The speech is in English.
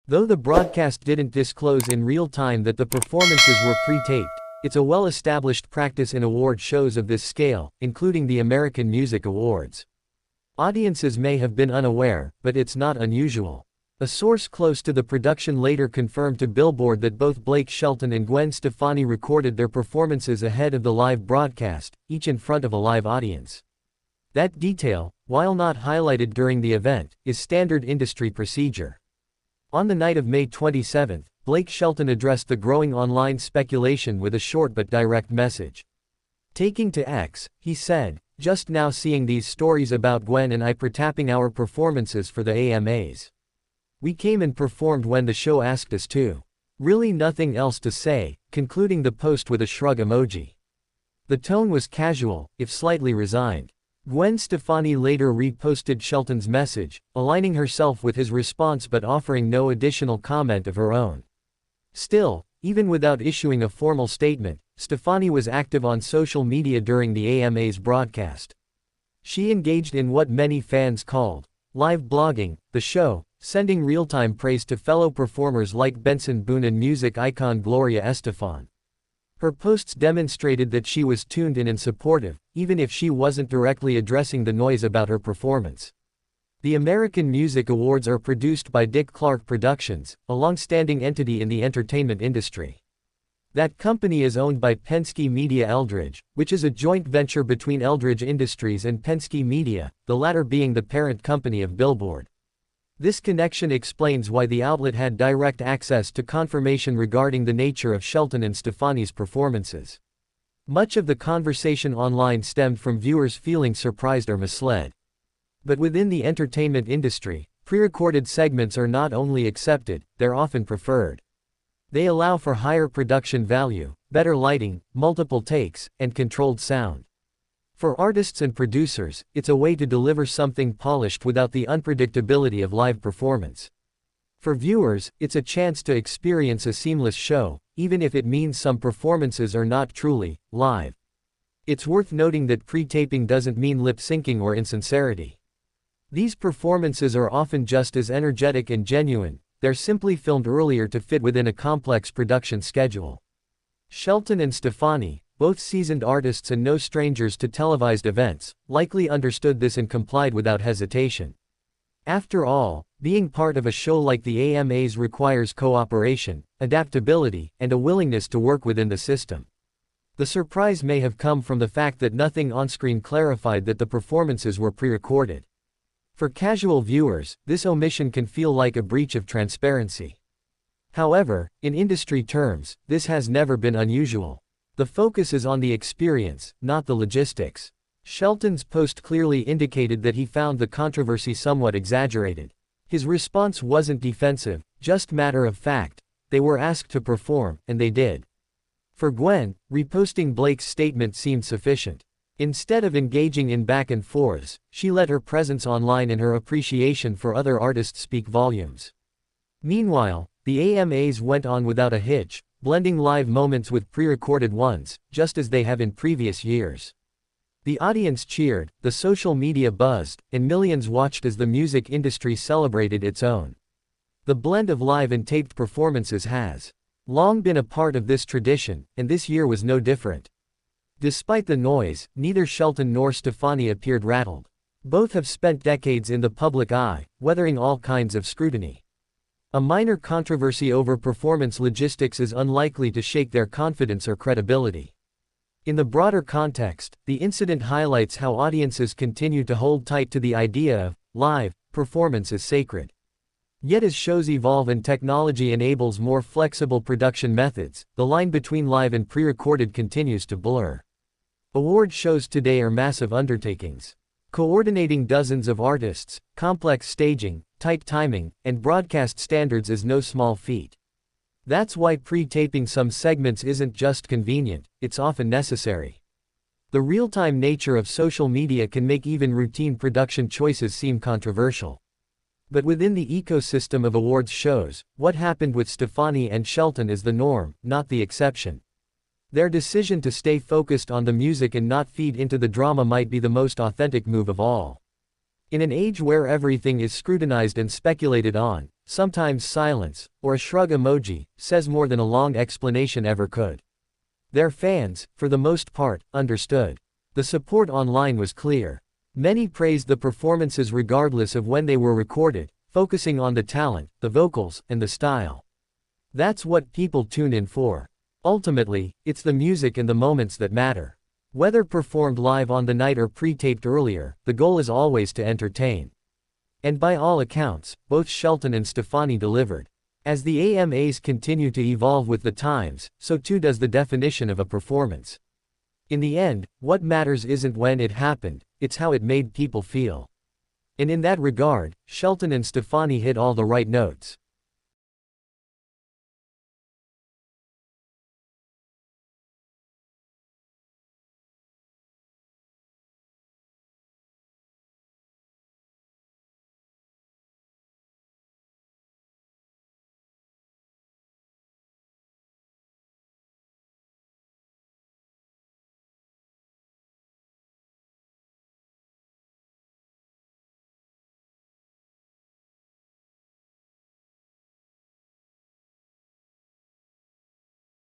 Though the broadcast didn't disclose in real time that the performances were pre-taped, it's a well-established practice in award shows of this scale, including the American Music Awards. Audiences may have been unaware, but it's not unusual. A source close to the production later confirmed to Billboard that both Blake Shelton and Gwen Stefani recorded their performances ahead of the live broadcast, each in front of a live audience. That detail, while not highlighted during the event, is standard industry procedure. On the night of May 27, Blake Shelton addressed the growing online speculation with a short but direct message. Taking to X, he said, "Just now seeing these stories about Gwen and I tapping our performances for the AMAs. We came and performed when the show asked us to. Really nothing else to say," concluding the post with a shrug emoji. The tone was casual, if slightly resigned. Gwen Stefani later reposted Shelton's message, aligning herself with his response but offering no additional comment of her own. Still, even without issuing a formal statement, Stefani was active on social media during the AMA's broadcast. She engaged in what many fans called live blogging the show, sending real-time praise to fellow performers like Benson Boone and music icon Gloria Estefan. Her posts demonstrated that she was tuned in and supportive, even if she wasn't directly addressing the noise about her performance. The American Music Awards are produced by Dick Clark Productions, a long-standing entity in the entertainment industry. That company is owned by Penske Media Eldridge, which is a joint venture between Eldridge Industries and Penske Media, the latter being the parent company of Billboard. This connection explains why the outlet had direct access to confirmation regarding the nature of Shelton and Stefani's performances. Much of the conversation online stemmed from viewers feeling surprised or misled. But within the entertainment industry, pre-recorded segments are not only accepted, they're often preferred. They allow for higher production value, better lighting, multiple takes, and controlled sound. For artists and producers, it's a way to deliver something polished without the unpredictability of live performance. For viewers, it's a chance to experience a seamless show, even if it means some performances are not truly live. It's worth noting that pre-taping doesn't mean lip-syncing or insincerity. These performances are often just as energetic and genuine, they're simply filmed earlier to fit within a complex production schedule. Shelton and Stefani, both seasoned artists and no strangers to televised events, likely understood this and complied without hesitation. After all, being part of a show like the AMAs requires cooperation, adaptability, and a willingness to work within the system. The surprise may have come from the fact that nothing on-screen clarified that the performances were pre-recorded. For casual viewers, this omission can feel like a breach of transparency. However, in industry terms, this has never been unusual. The focus is on the experience, not the logistics. Shelton's post clearly indicated that he found the controversy somewhat exaggerated. His response wasn't defensive, just matter of fact. They were asked to perform, and they did. For Gwen, reposting Blake's statement seemed sufficient. Instead of engaging in back and forths, she let her presence online and her appreciation for other artists speak volumes. Meanwhile, the AMAs went on without a hitch, blending live moments with pre-recorded ones, just as they have in previous years. The audience cheered, the social media buzzed, and millions watched as the music industry celebrated its own. The blend of live and taped performances has long been a part of this tradition, and this year was no different. Despite the noise, neither Shelton nor Stefani appeared rattled. Both have spent decades in the public eye, weathering all kinds of scrutiny. A minor controversy over performance logistics is unlikely to shake their confidence or credibility. In the broader context, the incident highlights how audiences continue to hold tight to the idea of live performance as sacred. Yet as shows evolve and technology enables more flexible production methods, the line between live and pre-recorded continues to blur. Award shows today are massive undertakings. Coordinating dozens of artists, complex staging, tight timing, and broadcast standards is no small feat. That's why pre-taping some segments isn't just convenient, it's often necessary. The real-time nature of social media can make even routine production choices seem controversial. But within the ecosystem of awards shows, what happened with Stefani and Shelton is the norm, not the exception. Their decision to stay focused on the music and not feed into the drama might be the most authentic move of all. In an age where everything is scrutinized and speculated on, Sometimes silence, or a shrug emoji, says more than a long explanation ever could. Their fans, for the most part, understood. The support online was clear. Many praised the performances regardless of when they were recorded, focusing on the talent, the vocals, and the style. That's what people tune in for. Ultimately, it's the music and the moments that matter. Whether performed live on the night or pre-taped earlier, the goal is always to entertain. And by all accounts, both Shelton and Stefani delivered. As the AMAs continue to evolve with the times, so too does the definition of a performance. In the end, what matters isn't when it happened, it's how it made people feel. And in that regard, Shelton and Stefani hit all the right notes.